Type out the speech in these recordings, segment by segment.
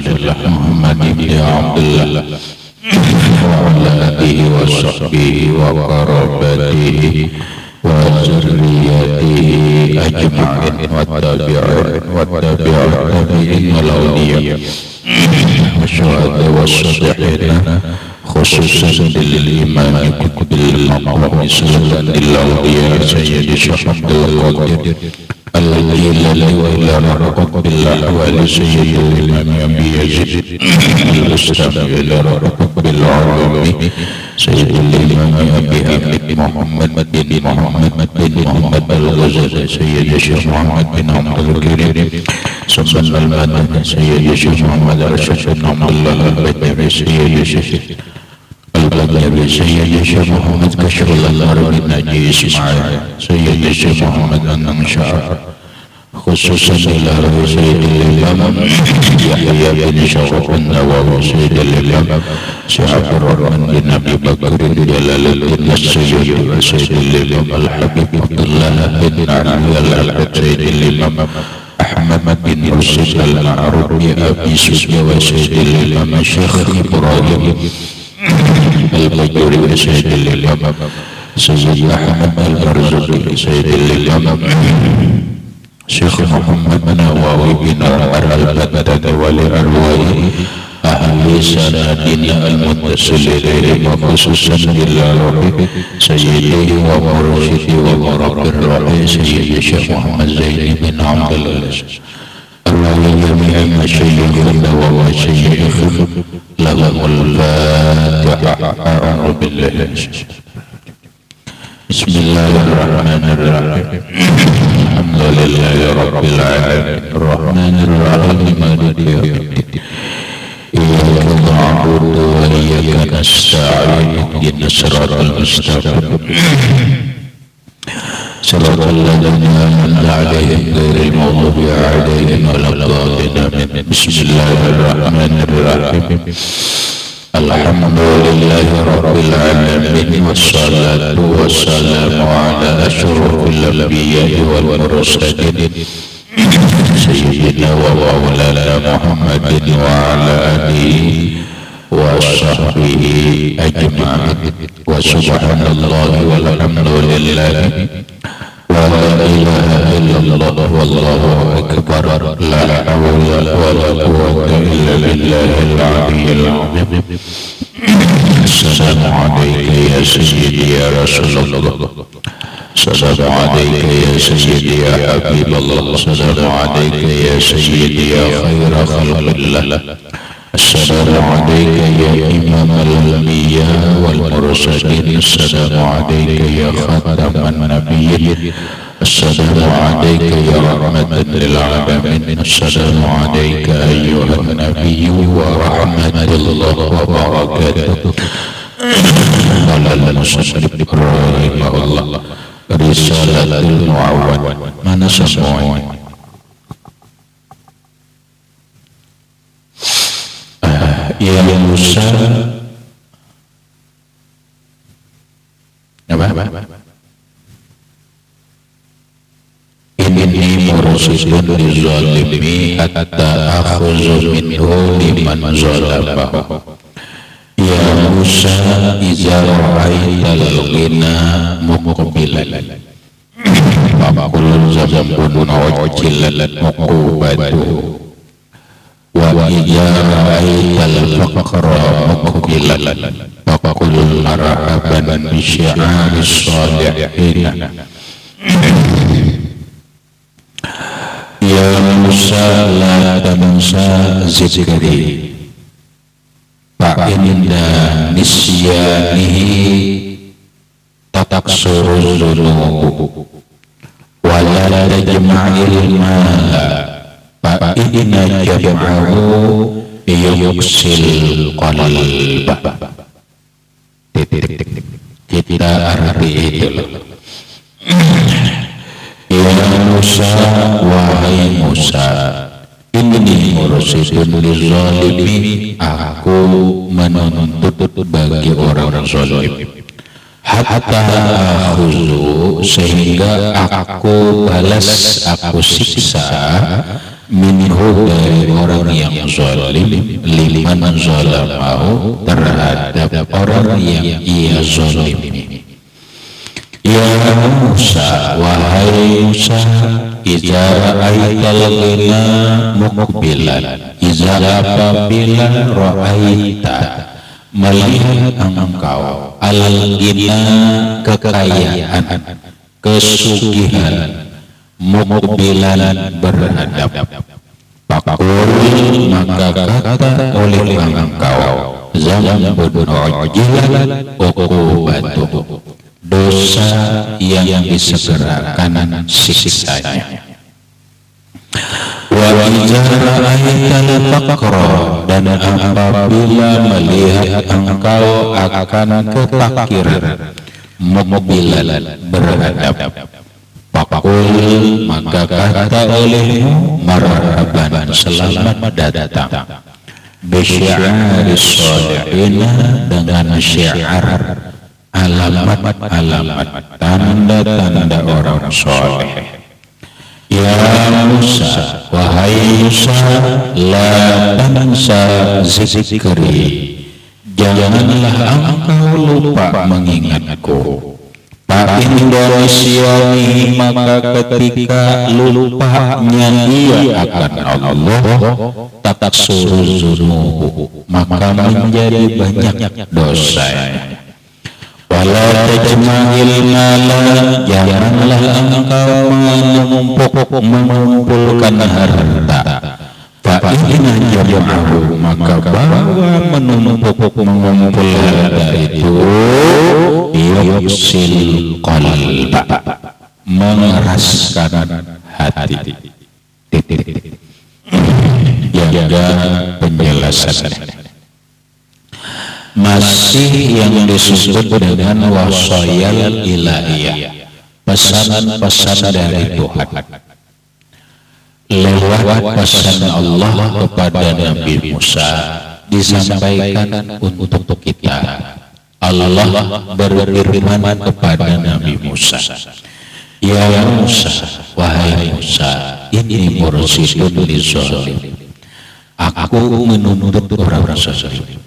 Rasulullah Muhammad ibn Abdullah wa ala alihi wa sahbihi wa qarabatihi wa zurriyatihi ajma'in wa tabi'in al-awliya wa syuhada wa salihin khususan lil imam kutubil maqam sallallahu alaihi sayyidi syekh Abdul Qadir al-Jilani wa ila rabbil ahwal sayyidil imam Abi Yazid al-Bustami ila rabbil alamin sayyidil imam Abi Hamid Muhammad bin Muhammad al-Ghazali sayyidi syekh Muhammad bin Abdul Karim sallallahu alaihi sayyidi syekh Muhammad al-Rashid bin Abdullah al-Badri sayyidi syekh al-Badri sayyidi syekh Muhammad Kashful al-Anwar bin Naji Ismail sayyidi syekh Muhammad an-Namshar khususan ila sayyidil imam Yahya bin Syaraf an-Nawawi sayyidil imam Syekh Abdurrahman bin Abi Bakr Jalaluddin as-Sayyidi wa sayyidil imam Al-Habib Abdullah bin Ali al-Albad sayyidil imam Ahmad bin Rushd al-Ma'rufi Abi Sufyan wa sayyidil imam Syekh Ibrahim al-Bajuri wa sayyidil imam Sayyid Ahmad al-Barzali sayyidil imam Syekh Muhammad Nawawi bin Umar al-Baghdadi wali arwahi ahli sanadina al-muttasilin wa khususan ila rabbi sayyidi wa mursyidi wa murabbir rahi sayyidi Syekh Muhammad Zaini bin Abdul Aziz arwahi jami'a masyayikhina wa masyayikhina lahumul fatiha a'udzu billahi Bismillahirrahmanirrahim. Alhamdulillahi rabbil alamin. Arrahmanir rahim maliki yaumiddin. Iyyaka na'budu wa iyyaka nasta'in. Ihdinas siratal mustaqim. Siratal ladzina an'amta 'alaihim ghairil maghdubi 'alaihim waladdallin. Bismillahirrahmanirrahim. Alhamdulillahi rabbil alamin wassalatu wassalamu ala asyrafil anbiya'i wal mursalin sayyidina wa maulana Muhammadin wa ala alihi wa sahbihi ajma'in wa subhanallahi walhamdulillahi wa la ilaha illallah wallahu akbar la hawla wa la quwwata illa billahil aliyyil azim. Assalamu alayka ya sayyidi ya Rasulullah. Assalamu alayka ya sayyidi ya Habiballah. Assalamu alayka ya sayyidi ya khaira khalqillah. Assalamu alayka ya imam al-anbiya wal mursalin. Assalamu alayka ya khataman nabiyyin. Assalamu alayka ya rahmatan lil alamin. Assalamu alayka ayyuhan nabiyyu wa rahmatullah wa barakatuh. Qala al-musannif rahimahullah Risalatul Mu'awwad. Mana semuanya? Ya Musa inni mursidun lizalimi hatta akhuzu minhu liman zalamahu. Ya Musa iza ra'aital ghina muqbilan faqul zambun wajilan muqubatuhu wa idza ra'aital faqra muqbilan faqul marhaban bi syi'aris salihin. Ya Musa la tansa zikri fa inda nisyanihi taksuru dhunubu wa la tajma'il mala fa inna jam'ahu yuksil qalbah. Kita arti itu. Ya Musa, wahai Musa, inni mursidun lizalimin, aku menuntut bagi orang zalim, hatta akhuzu, sehingga aku balas, aku siksa, minhu dari orang yang zalim, liman zalamahu, terhadap orang yang ia zalimi. Ya Musa, wahai Musa, iza ra'aital ghina muqbilan, iza apabila ra'aita, melihat engkau al-ghina, kekayaan, kesugihan, muqbilan, berhadap, pakul, maka kata oleh engkau, zambun ujilan uqubatuh, dosa yang disegerakan siksanya. Wa idza ra'aital faqra, dan apabila melihat engkau akan kefakiran, muqbilan, berhadap, pakul, maka kata olehmu, marhaban, selamat datang, bisyi'aris sholihina, dengan syiar, alamat-alamat, tanda-tanda orang soleh. Ya Musa, wahai Musa, la tansa zikri, janganlah engkau lupa mengingatku. Pak Indonesia, maka ketika lupanya dia akan Allah, tak suruh maka menjadi banyak dosanya. Wala tajma'il mala, janganlah engkau mengumpulkan harta. Fa inna jam'ahu, maka bahwa mengumpul harta itu yusil qalba, mengeraskan hati. Jaga penjelasannya. Masih yang disebut dengan wasayal ilahiyah, pesan-pesan dari Tuhan, lewat pesan Allah kepada Nabi Musa disampaikan untuk kita. Allah berfirman kepada Nabi Musa, ya Musa, wahai Musa, ini mursidun lizalim, aku menuntut orang zalim.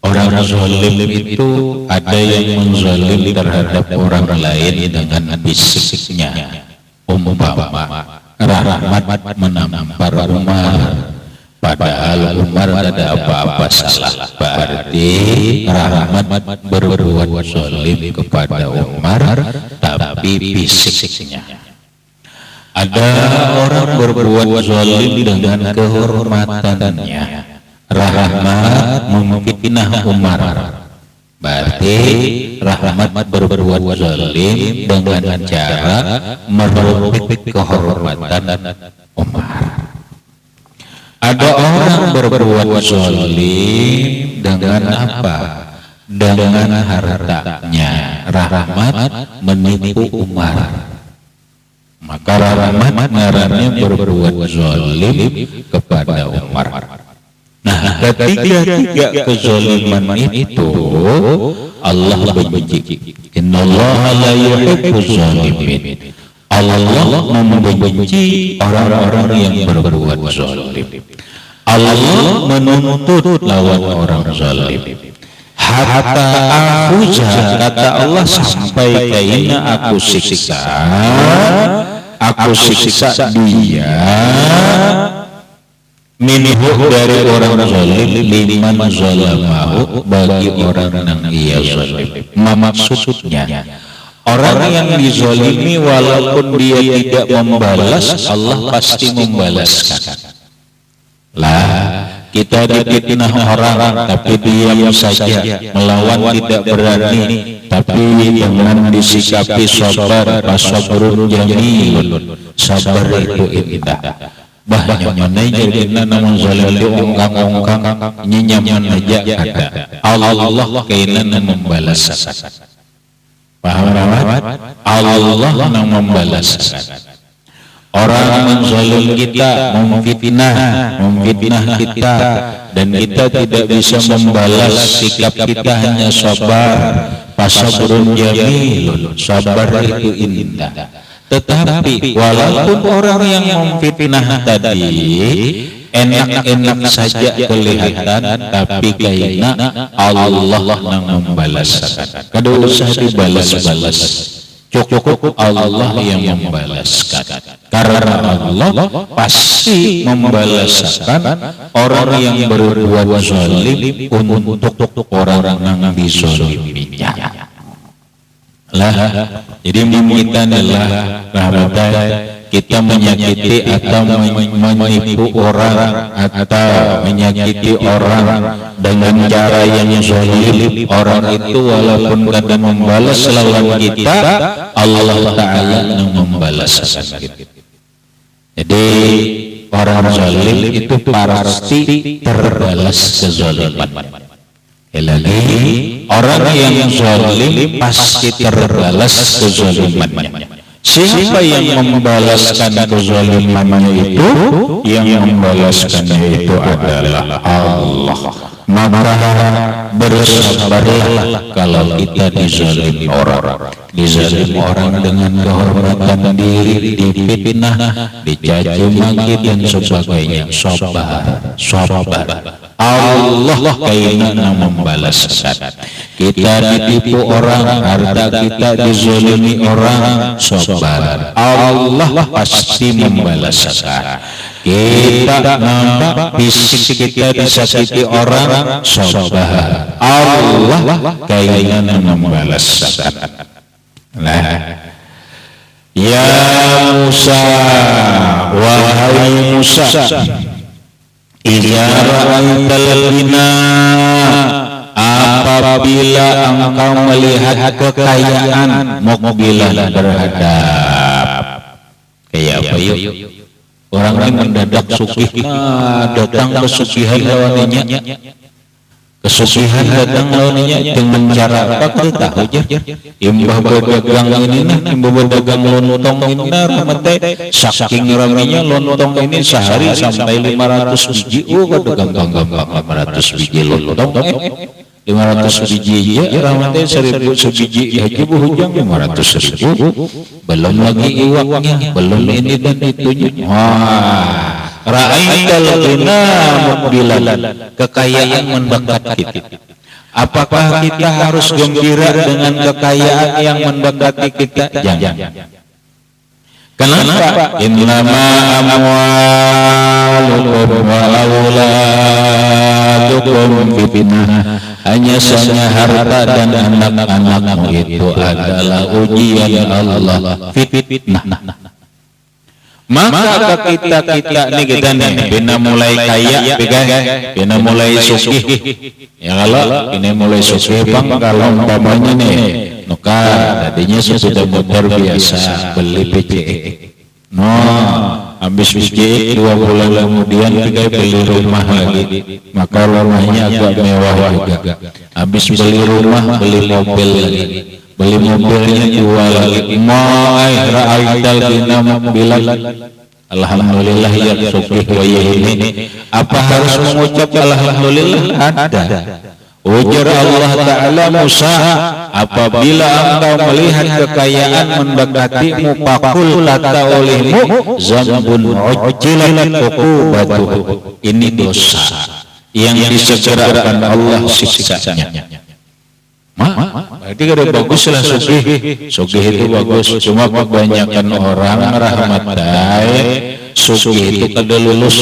Orang zalim itu ada yang menzalim terhadap orang lain dengan fisiknya. Umpama Rahmat menampar Umar, padahal Umar ada apa-apa salah, berarti Rahmat berbuat zalim kepada Umar, tapi fisiknya. Ada orang berbuat zalim dengan kehormatannya. Rahmat memfitnah Umar, berarti Rahmat berbuat zalim dengan cara merobek kehormatan Umar. Ada orang berbuat zalim dengan apa? Dengan hartanya. Rahmat menipu Umar, maka Rahmat ngarannya berbuat zalim kepada Umar. Nah, ketiga kezaliman itu Allah benci. Innallaha la yuhibbuz zalimin. Allah membenci orang-orang yang berbuat zalim. Allah menuntut lawan orang zalim. Hatta akhuzah, kata Allah, sampai kayaknya aku siksa dia minhu, dari orang zalim, liman zalamahu, bagi orang yang ia zalim. Maksudnya, orang yang dizalimi walaupun dia tidak membalas, Allah pasti membalaskan. Lah, kita difitnah orang tapi diam saja, melawan tidak berani, tapi dengan disikapi sabar, sabrun jamilun, sabar itu indah. Bahnya jadi namun zalim ongkang-ongkang nyenyaman aja ada. Allah kainan membalas. Paham Rahmat? Allah yang membalas. Orang menzalim kita, memfitnah kita, dan kita tidak bisa membalas, sikap kita hanya sabar. Fasabrun jamilun, sabar itu indah. Tetapi walaupun orang yang memfitnah tadi enak-enak saja kelihatan, tapi kayaknya Allah nang membalaskan. Kada usah dibalas-balas, cukup Allah yang membalaskan. Karena Allah pasti membalaskan orang yang berbuat zalim untuk orang yang dizaliminya. Jadi kita adalah rahmatan, kita menyakiti atau menipu orang atau menyakiti orang dengan cara yang zalim, orang itu walaupun kadang membalas lawan kita, Allah Ta'ala yang membalaskan kita. Jadi orang zalim itu pasti terbalas kezaliman. Lagi orang yang zalim pasti terbalas kezalimannya. Siapa yang membalaskan kezalimannya itu? Yang membalaskannya itu adalah Allah. Maka bersabarlah kalau kita dizalimi orang dengan kehormatan diri, difitnah, dicaci maki dan sebagainya. Sabar. Allah kayaknya membalaskan. Kita ditipu orang, harta kita dizalimi orang, sabar. Allah pasti membalaskan. Kita nampak fisik kita disakiti orang, sabar. Allah kayaknya membalaskan. Ya Musa, wahai Musa, idza ra'aital ghina, apabila engkau melihat kekayaan, muqbilan berhadap. Kayak apa yuk? Orang yang mendadak sugih, datang kesugihan lawannya. Kesugihan datang lawannya dengan cara apa kita tahu aja. Imbah berdagang ini nah, imbah berdagang lontong ini nah, ramate saking ramainya lontong ini sehari sampai 500 biji. Oh, dagang 500 biji lontong. 500 biji ya, ramate 1000 sebiji haji buhujang 500.000. Belum lagi iwaknya, belum ini dan itunya. Wah, ra'aital ghina muqbilan, kekayaan mendekat kita. Apakah kita harus gembira dengan kekayaan yang mendekati kita? Jangan. Kenapa? Innama amwalukum wa auladukum fitnah. Hanya saja harta dan anak-anakmu itu adalah ujian Allah, fitnah. Maka kita nih kita nih bina mulai kaya, bina mulai sugih. Ya kalau ini mulai sugih bang, kalau umpamanya nih nuka tadinya sudah motor biasa beli PCE. No, habis PCE 2 bulan kemudian kita beli rumah lagi, maka rumahnya agak mewah juga. Habis beli rumah, beli mobil lagi, beli mobilnya jual lagi. Mai ra'aital ghina muqbilan. Alhamdulillah ya sugih wa ini. Apa harus mengucap alhamdulillah? Ada. Ujar Allah Ta'ala Musa, apabila engkau melihat kekayaan mendekatimu, pakul kata olehmu, zambun ujilat uqubatuhu. Ini dosa yang disegerakan Allah siksanya. Berarti kada baguslah sugih. Sugih itu bagus, cuma kebanyakan orang rahmatai sugih itu kada lulus.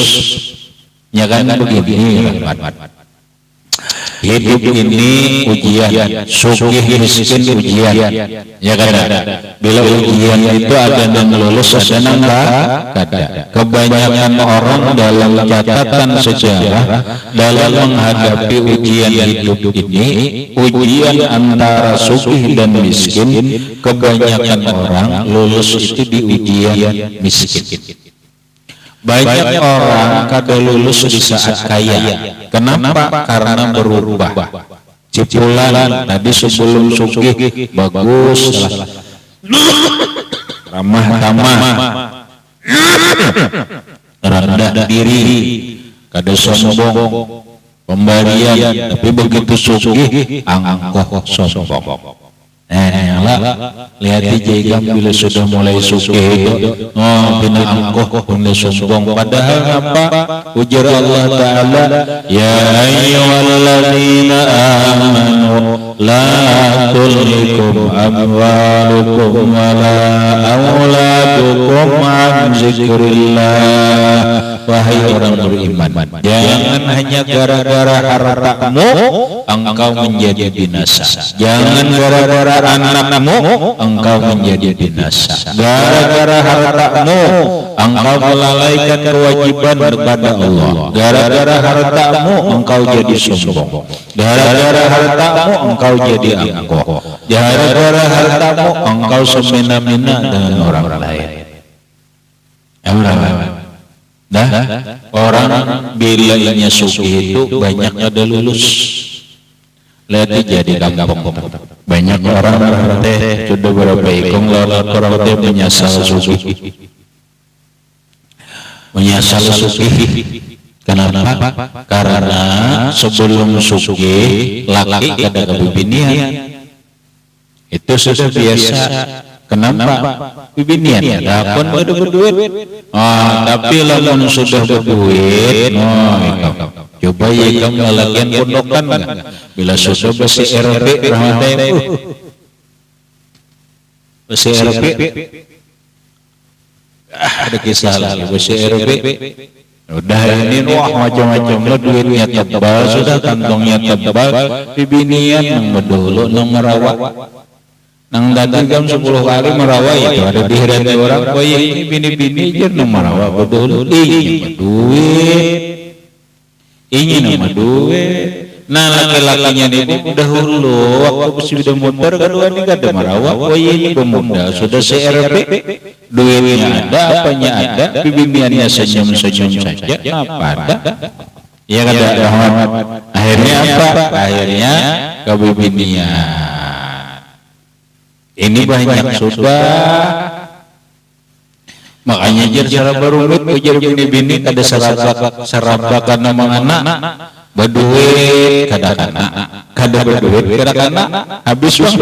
Ya kan begini rahmat. Hidup ini ujian, sugih miskin ujian. Ya kan? Bila ujian itu ada yang lulus, ada yang kada. Kebanyakan orang dalam catatan sejarah dalam menghadapi ujian hidup ini, ujian antara sugih dan miskin, kebanyakan orang lulus itu di ujian miskin. Banyak orang kada lulus di saat kaya. Kenapa? Karena berubah. Cipulan tadi sebelum sugih bagus, ramah tamah, rendah diri, kada sombong, pemberian. Tapi begitu sugih angkuh sombong. Lihat jegam bila sudah mulai sugih itu, bina angkoh bina sombong. Padahal apa? Ujar Allah Ta'ala, ya ayyuhalladzina amanu la tulhikum amwalukum wala auladukum an zikrillah. Wahai orang beriman, jangan hanya gara-gara hartamu engkau menjadi binasa. Jangan gara-gara anakmu engkau menjadi binasa. Gara-gara hartamu engkau melalaikan kewajiban kepada Allah. Gara-gara hartamu engkau jadi sombong. Gara-gara hartamu engkau jadi angkuh. Gara-gara hartamu engkau semena-mena dengan orang lain. Orang bila inya sugih itu banyak ada lulus. Lihat jadi gampang. Banyak orang teh sudah berapa ikung orang teh menyesal sugih. Menyesal sugih. Kenapa? Karena sebelum sugih laki kada kebibinian. Itu sudah biasa. Kenapa? Bibinian adapun ada berduit. Tapi lamun sudah berduit, coba ya kamu lalakian pondokan kan? Bila sudah besi RP rahmatain besi RP, ada kisah lagi besi RP. Udah ini macam-macam lo duitnya tebal, sudah kantongnya tebal, bibinian yang berdulu nang merawat. Nang datang jam 10 kali merawat itu ada di hati orang. Oh ini bini-bini aja nang merawat betul. Ini nama duit. Nah laki-lakinya ini dahulu waktu sudah motor kedua ini kada merawat. Oh ini pemuda sudah CRP, duitnya ada, apanya ada, bibiniannya senyum-senyum saja. Apa ada? Ya kada rahmat. Akhirnya apa? Akhirnya kebibinian. Ini banyak sudah, makanya jar cara berumit ujar bini-bini kada serabakan nama anak, berduit kada berduit kada habis uang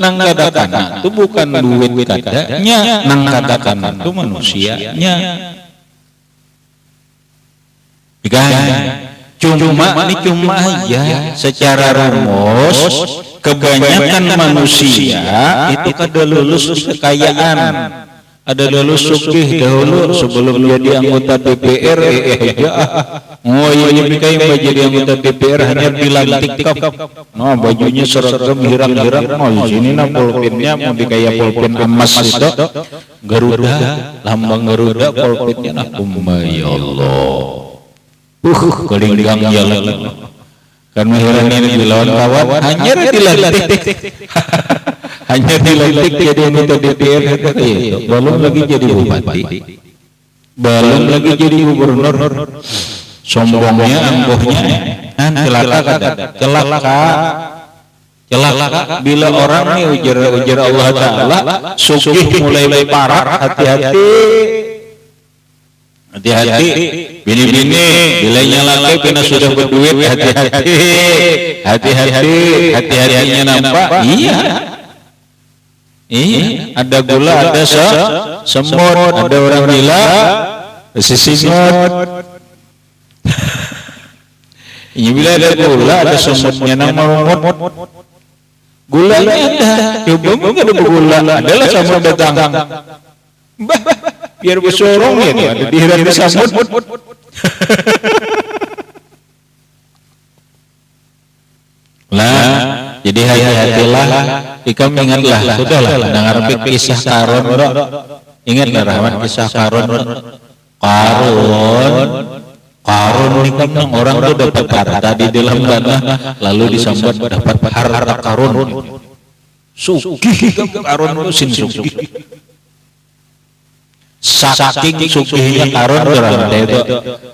nang kada kana itu bukan duit kadanya, nang kada kana itu manusianya. Cuma aja secara rumus kebanyakan manusia itu kada lulus di kekayaan, ada lulus sugih dahulu sebelum jadi anggota DPR. Ini kayak menjadi anggota DPR hanya dilantik bajunya seragam hirang-hirang. Sini pulpennya mau dikaya pulpen emas itu Garuda, lambang Garuda, pulpennya ya Allah. Kelinggang jalan karena heran ini dilawan kawan hanya dilantik jadi anggota DPR itu belum lagi jadi bupati, belum lagi jadi gubernur. Sombongnya angkuhnya celaka bila orang nih ujar Allah Ta'ala sugih mulai parah. Hati-hati bini-bini bilanya laki kena sudah berduit, hati-hatinya nampak. Iya ada gula, ada semut, ada orang gila sisingot. Ini bila ada gula, ada semutnya nama rumut. Gulanya ada, coba mungkin ada gula, adalah semut datang. Biar bersorong ya, ada di hati samut. Jadi hati-hatilah, ikam ingatlah, sudahlah, dengar kisah Karun, ingatlah rahmat kisah Karun ini kan orang itu dapat harta di dalam tanah, lalu disambut dapat harta Karun. Sugih Karun itu sin sugih. Saking sugihnya Karun berarti itu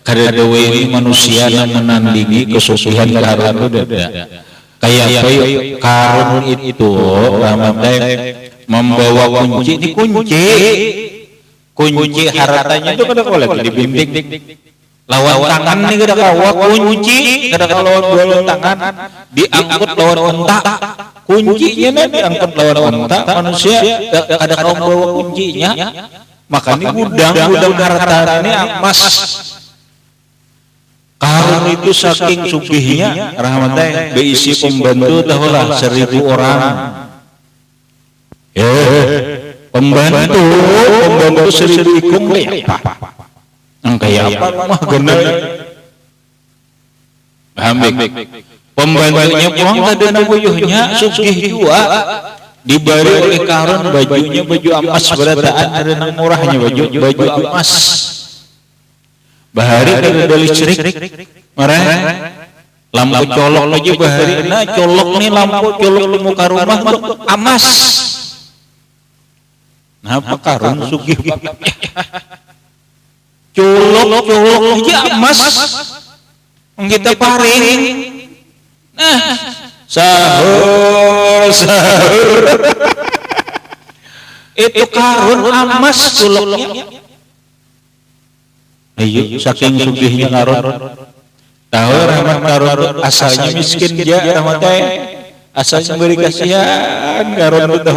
kada dewe manusia yang menandingi kesugihan Karun itu kayak Karun itu ramai membawa kunci hartanya itu kada boleh dibimbing lawan tangan nih kada kawa kunci kada lawan tangan diangkut lawan ontak kuncinya diangkat lawan unta manusia ada kaum bawa kuncinya makanya gudang harta ini emas karun itu saking sugihnya rahmatnya berisi pembantu tahulah 1.000 orang pembantu 1.000 ikung kayak apa mah guna pembantunya pulang tadi nabuyuhnya sugih juga diberi oleh karun bajunya baju emas berataan ada nang murahnya baju emas bahari ada listrik marah lampu colok aja bahari nah colok nih lampu colok di muka rumah tuh emas nah apa karun sugih colok aja emas kita paring nah sahur itu karun emas coloknya ayo saking sugihnya karun tahu rahmat karun asalnya miskin dia rahmatnya asalnya beri kasihan karun itu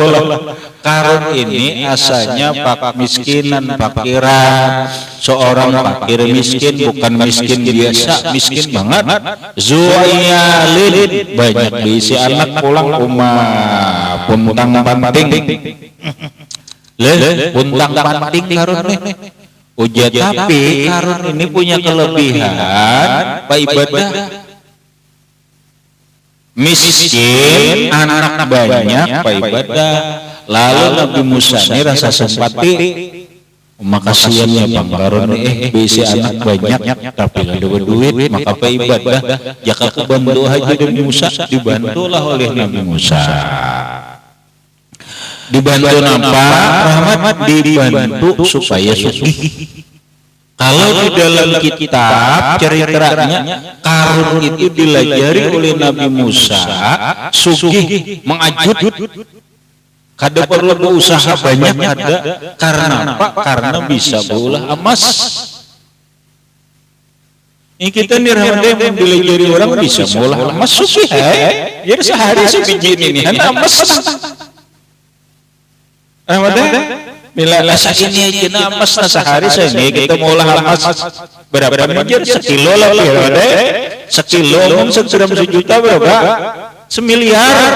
karun ini asalnya miskinan fakiran seorang fakir miskin bukan miskin biasa miskin banget zu'iyalin banyak diisi anak pulang rumah puntang panting puntang panting karun nih ujian tapi karun ini punya kelebihan pak ibadah miskin anak banyak pak ibadah lalu Nabi Musa ini rasa simpati makasiannya bang karun bisa anak banyak tapi gak ada duit maka pak ibadah jika kebantu haji Nabi Musa dibantulah oleh Nabi Musa dibantu napa rahmat dibantu supaya sugih kalau di dalam kitab ceritanya karun itu dilajari oleh Nabi Musa sugih mengajut kada perlu berusaha banyak ada karena apa karena bisa berulah emas ini kita nih rahmatnya dilajari orang bisa berulah emas sugih jadi sehari sebiji ini emas bila rasa ini aja emas sehari sehingga kita mau olah emas berapa menjadi sekilo lah sekilo mungkin 100 juta berapa 1 miliar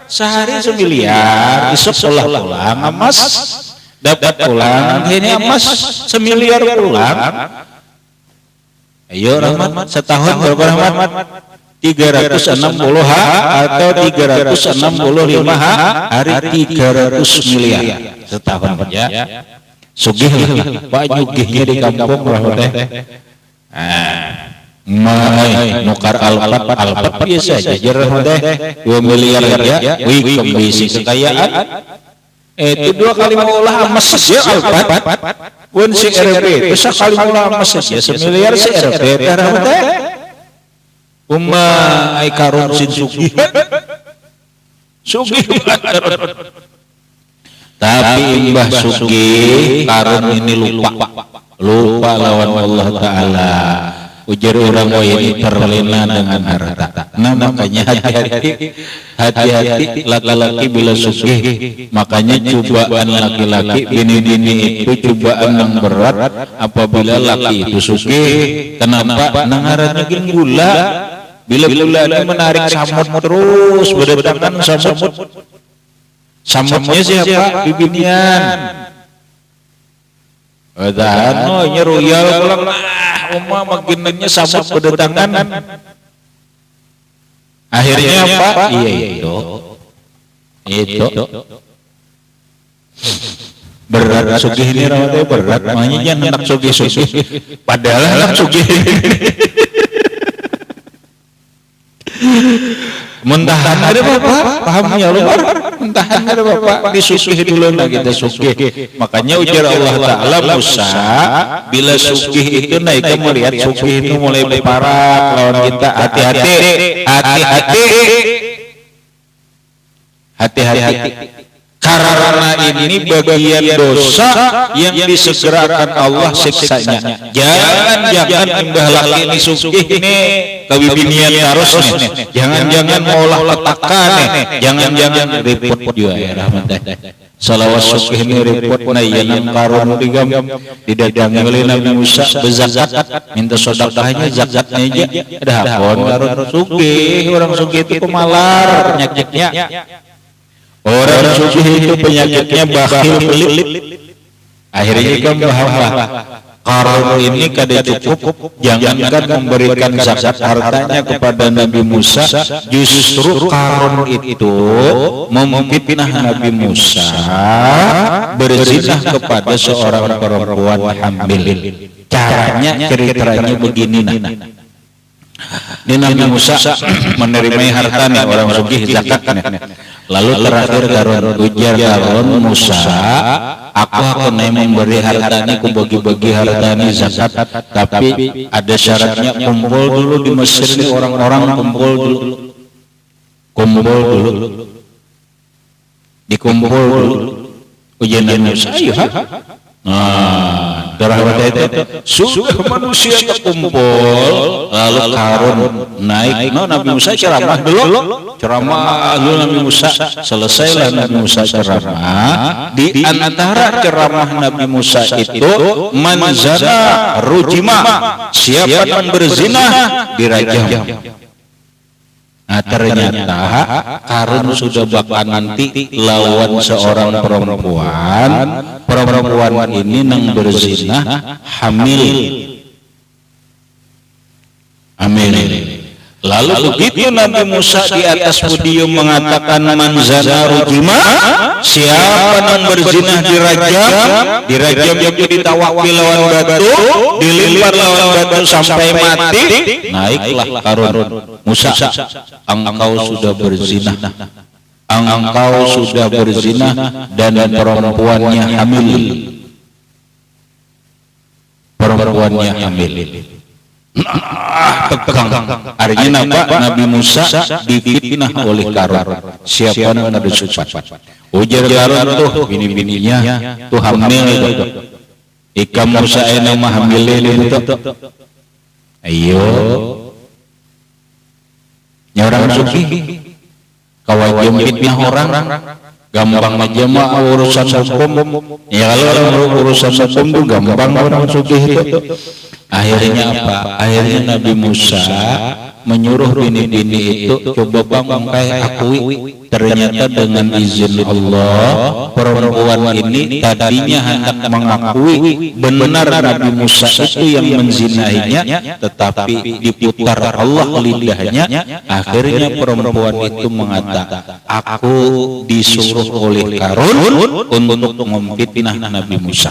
sehari 1 miliar isok olah pulang emas dapat pulang ini emas 1 miliar pulang ayo rahmat setahun berapa rahmat 360 H atau 365 hari 300 miliar setahun ya sugih pak nyugihnya di kampung rahmatnya nukar alpat biasa aja rahmatnya 2 miliar ya wih kembisi kekayaan itu 2 kali mengolah emas saja alpat pun si RP itu sekali mengolah emas saja 1 miliar si RP rahmatnya ai karun sin sugih tapi imbah sugih karun ini lupa lawan Allah Ta'ala ujar orang ini terlena dengan harta nah makanya hati-hati laki-laki bila sugih makanya cobaan laki-laki bini-bini itu cobaan yang berat apabila laki itu sugih kenapa nangarannya gula bila gula ini menarik samut terus berdatangan samutnya siapa bibinian no nyeruyal pulang makinnya samut berdatangan akhirnya apa itu berat sugih ini rawatnya berat makanya jangan hendak sugih padahal hendak sugih mentahan ada bapak pahamnya luar mentahan ada bapak disugih dulu lah kita sugih makanya ujar Allah Ta'ala Musa bila sugih itu naik melihat sugih itu mulai berparak lawan kita hati-hati karena ini bagian dosa yang disegerakan Allah siksanya. Jangan imbah laki ini sugih ini kawibinian terus nih, jangan maulah letakan nih, jangan repot juga ya rahmat. Salawat sugih ini repot na yanam karun didadangi oleh Nabi Musa berzakat, minta sedekahnya zakatnya aja ada hakon karun sugih. Orang sugih itu pemalar penyakitnya, orang sugih itu penyakitnya bakhil pelit. Akhirnya kan bahwa karun ini kada cukup, jangankan memberikan zakat hartanya kepada Nabi Musa, justru karun itu memfitnah Nabi Musa berzina kepada seorang perempuan hamil. Ceritanya begini nah. Ini Nabi Musa menerima harta nih orang sugih zakat nih. Lalu terakhir karun ujar karun Musa, aku akan memberi harta ini, ku bagi-bagi harta ini zakat, tapi ada syaratnya, kumpul dulu di Mesir nih orang-orang, kumpul dulu dikumpul dulu ujian Nabi Musa. Nah, darah itu sudah manusia terkumpul, lalu karun naik. Nabi Musa ceramah dulu Nabi Musa. Selesailah Nabi Musa ceramah. Di antara ceramah Nabi Musa itu, man zana rujima, siapa yang berzina dirajam. Nah, ternyata karun sudah bakal nanti lawan seorang perempuan ini nang berzina hamil. Lalu begitu Nabi Musa di atas podium mengatakan man zana rujima, siapa yang berzina dirajam jadi ditawakil lawan batu, dilempar lawan batu sampai mati. Naiklah karun, Musa, engkau sudah berzina dan perempuannya hamil. Tegang. Artinya Nabi Musa difitnah oleh karun. Siapa yang ada supat? Ujar karun tuh bini-bininya tuh hamil itu. Ikam Musa ena mah hamil itu. Ayo. Nyorang suki. Kawajam fitnah orang. Gampang aja mah urusan hukum. Ya kalau urusan hukum tuh gampang orang suki itu. Akhirnya apa? Akhirnya Nabi Musa menyuruh bini-bini itu, coba bangkai akui. Ternyata dengan izin Allah, perempuan ini tadinya hendak mengakui benar Nabi Musa itu yang menzinahinya, tetapi diputar Allah lidahnya. Akhirnya perempuan itu mengatakan, aku disuruh oleh karun untuk memfitnah Nabi Musa.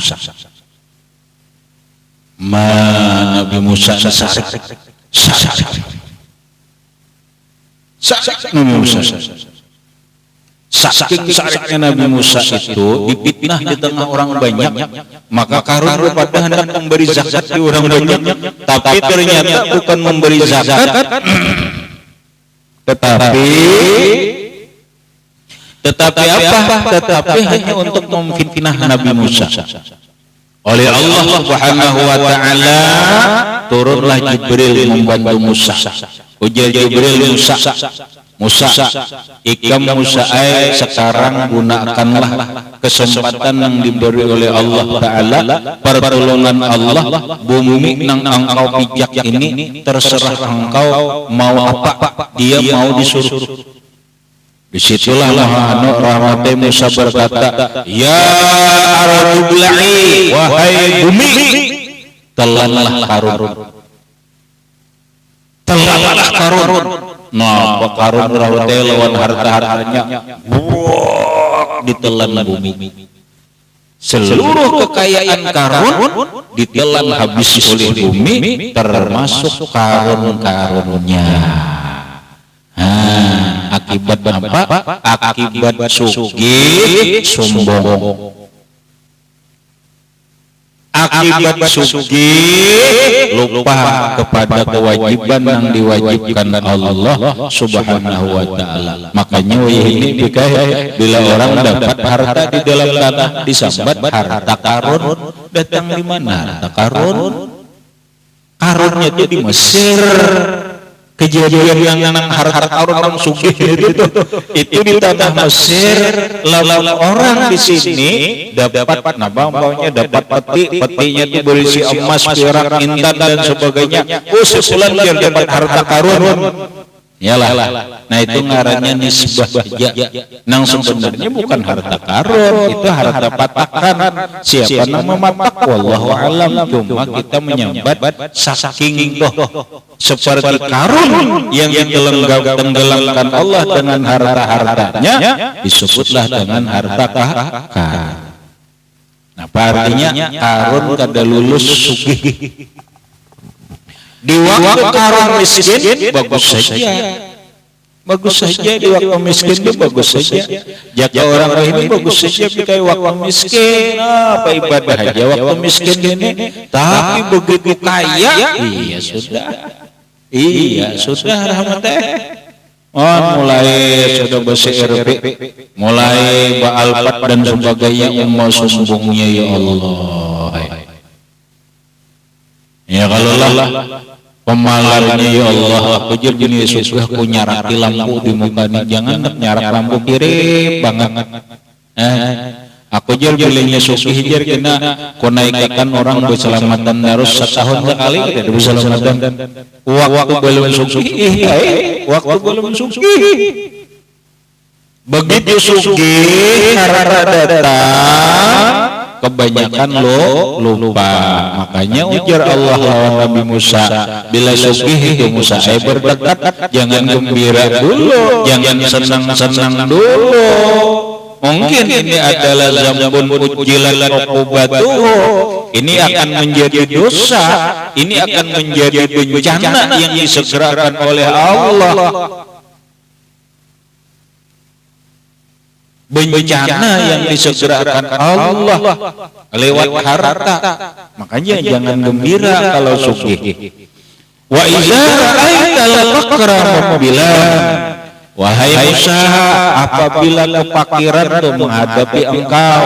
Nabi Musa sarik Nabi Musa. Saking sariknya Nabi Musa itu difitnah di tengah orang banyak, maka karun pada hendak memberi zakat di orang banyak, tapi ternyata bukan memberi zakat, tetapi hanya untuk memfitnah Nabi Musa. Oleh Allah Subhanahu wa taala turunlah Jibril membantu Musa. Ujar Jibril Musa, ikam Musa sekarang gunakanlah kesempatan yang diberi oleh Allah taala, pertolongan Allah, bumi nang engkau pijak ini terserah engkau mau apa, dia mau disuruh. Disitulah Maha Rahmati Musa berkata, ya Arabulai, wahai bumi, telanlah karun. Nah, karun Rahmati lawan harta-hartanya ditelan bumi. Seluruh kekayaan karun ditelan habis oleh bumi, termasuk karun-karunnya. Akibat apa? Akibat sugih sombong. akibat sugih lupa kepada kewajiban yang diwajibkan Allah Subhanahu wa taala. Makanya ini bila orang dapat harta di dalam tanah disambat harta karun, datang di mana harta karun? Karunnya itu di Mesir. Kejadian yang harta karun orang sugih itu di tanah Mesir. Lalu orang di sini dapat baunya dapat petinya itu berisi emas, perak, intan dan sebagainya. Sebulan dia dapat harta karun. Yalah. Nah itu ngarannya nisbah aja. Nang sebenarnya bukan harta karun, itu harta patakan. Siapa nama mematak? Wallahu alam. Cuma kita menyambat saking seperti karun yang ditenggelamkan Allah dengan harta-hartanya, disebutlah dengan harta karun. Nah, apa artinya? Karun kada lulus sugih. Di waktu karun miskin bagus saja di waktu miskin itu bagus saja. Jika orang ini bagus saja kita waktu miskin, apa ibadah aja waktu miskin ini. Tapi begitu kaya, iya sudah rahmatnya. Mulai sudah ber-RP, mulai ba'alpat dan sebagainya yang mau sombongnya ya Allah. Ya kalau lah pemalarnya ya Allah, aku jadi sudah aku nyaraki lampu di muka ini, jangan nyarak lampu kiri banget. Aku jadi belinya suki hijir kena konaikakan orang berselamatan harus setahun sekali tidak berselamatan. Waktu belum suki, waktu belum suki. Begitu suki harta datang, kebanyakan lupa. Makanya ujar Allah lawan Nabi Musa, bila sugih itu Musa saya berdekat, jangan gembira dulu, jangan senang-senang dulu. Mungkin ini adalah zambun ujilan uqubatuhu. Ini akan menjadi dosa, ini akan menjadi bencana yang disegerakan oleh Allah. Bencana yang disegerakan Allah lewat harta. Makanya jangan gembira kalau sugih. Wa idza ra'aital faqra mubilan, wahai Musa, apabila kefakiran itu menghadapi engkau,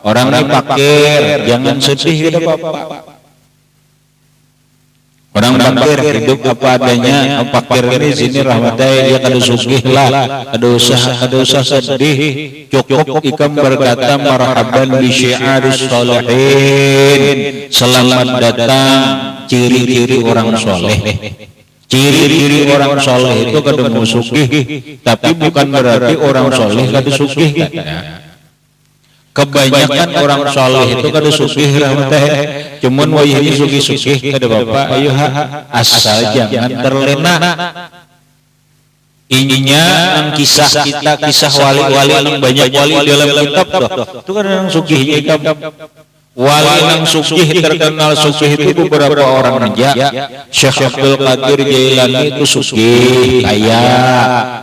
orang yang fakir, jangan sedih tidak apa-apa. Orang fakir hidup apa adanya. Fakir ini sini rahmatnya dia kada sugih lah, kada usah sedih. Cukup ikam berkata marhaban bi syi'aris sholihin, selamat datang ciri-ciri orang soleh. Ciri-ciri orang soleh itu kada mau sugih, tapi bukan berarti orang soleh kada sugih. Kebanyakan orang soleh itu kada sugih rahmatnya. Cuman wayah sugih-sugih kada bapak, ayo asal jangan terlena. Ininya yang kisah kita, kisah wali-wali yang banyak wali dalam kitab tuh. Itu kan yang sugihnya kita. Wali yang sugih terkenal sugih itu beberapa orang aja. Syekh Abdul Qadir Jailani itu sugih, kaya.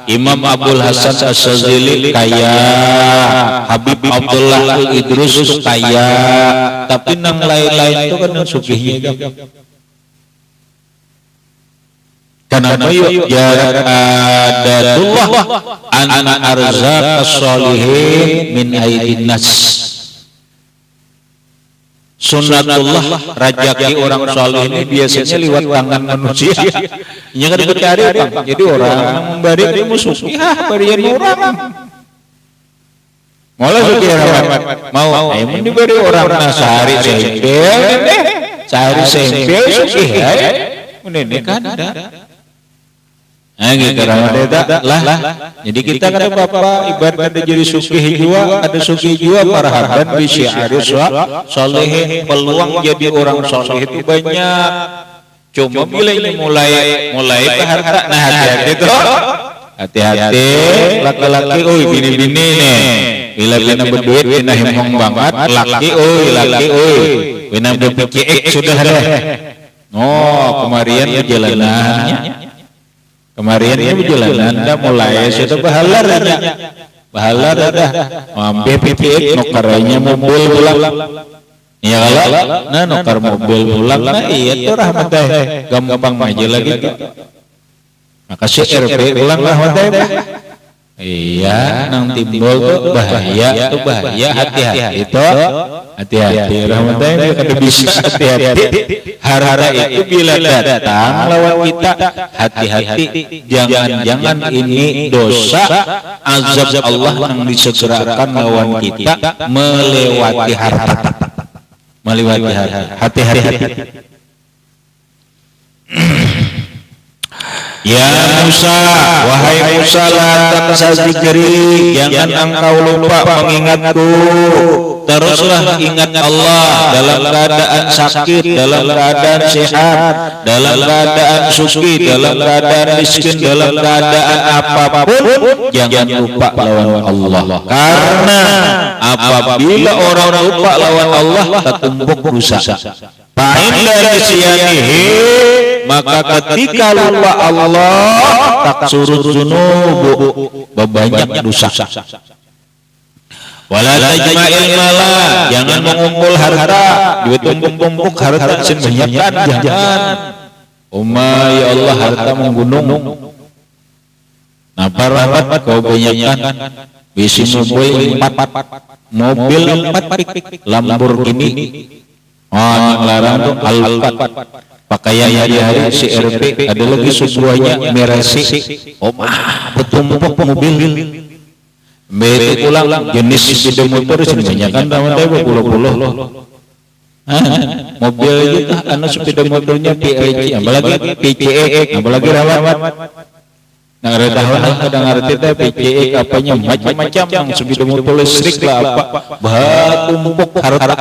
Imam Abdul Hasan As-Sazili kaya. Habib Abdullah Al-Idrus itu kaya. Tapi nang lain-lain itu kan sugihnya kan. Kenapa yuk jadatullah an arzaq as-solihin min aidin nas. Sunnatullah rajaki orang soleh ini biasanya lewat tangan manusia. Ini kan dicari Bang. Jadi orang memberi dia musuh. Berian orang. Malah sugih rahmat. Mau diberi orang sehari sempel. Sehari sempel sugih. Ini kan ada. Gitu lah. Jadi kita kan apa ibarat ada jadi sugih jua, ada sugih jua marhaban bi syi'aris sholihin. Peluang jadi orang soleh itu banyak. Cuma bila ini mulai ke harta, nah hati-hati tuh. Hati-hati laki-laki, bini-bini nih. Bila bina berduit, bina himong banget. Laki, bina berpikir sudah deh. Kemarin perjalanannya. Kemarin ini perjalanan dah mulai sudah bahalar dah. Ambil PPX nokaranya mobil pulang. Ya kalau nah nukar mobil pulang nah iya tuh rahmat teh gampang aja lagi tuh. Maka si RP pulang rahmat teh. Iya, nang timbul tuh bahaya hati-hati itu hati-hati rahmat teh kada bisa hati-hati. Harta itu bila datang lawan kita hati-hati, jangan-jangan ini dosa azab Allah yang disegerakan lawan kita melewati harta. Hati-hati. Ya Musa, wahai Musa, la tazkiri, jangan engkau lupa mengingatku. Teruslah ingat Allah dalam keadaan sakit, dalam keadaan sehat, dalam keadaan suki, dalam keadaan miskin, dalam keadaan apapun, jangan lupa lawan Allah. Karena apabila orang lupa lawan Allah, tertumpuk dosa. Fa'inda nisyanihi, maka ketika lupa Allah taksurud dzunubu, banyak dosa. Wala tajma'il mala, jangan mengumpul harta, ditumpuk-tumpuk harta sebanyakan, jangan. Ya Allah, harta menggunung. Napa rahmat kau banyakkan? Bisi mobil 4 Lamborghini. Yang larang tuh Alphard. Pakaian hari-hari si RP, ada lagi sesuanya Mercy. Bertumpuk mobil. Bete pulang jenis sepeda motor sebanyakan sama teh puluh-puluh. Mobil itu anu sepeda motornya PIC, apalagi PCE, apalagi rawat. Nah, ada kadang arti teh PCE apanya macam-macam yang sepeda motor listrik lah apa. Bertumpuk harta.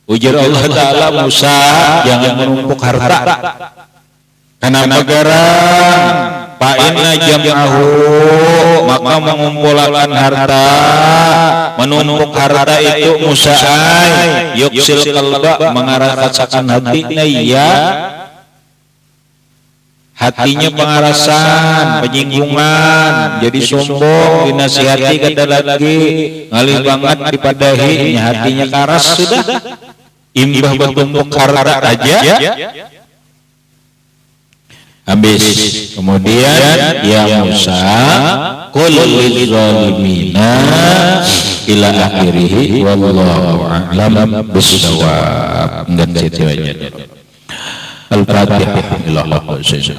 Ujar Allah Ta'ala, Musa jangan menumpuk harta. Karena magarang fa'inna jam'ahu, maka mengumpulkan harta, menumpuk harta itu Musa yuksil qalba, mengarahkan hatinya, ya hatinya pengarasan, penyinggungan, jadi sombong, dinasihati kada lagi, ngalih banget dipadahi, hatinya karas sudah. Imbah bertumpuk harta aja habis. Kemudian ya Musa qul lil zalimina ila akhirih wallahu a'lam bis-shawab. Al-Fatihah.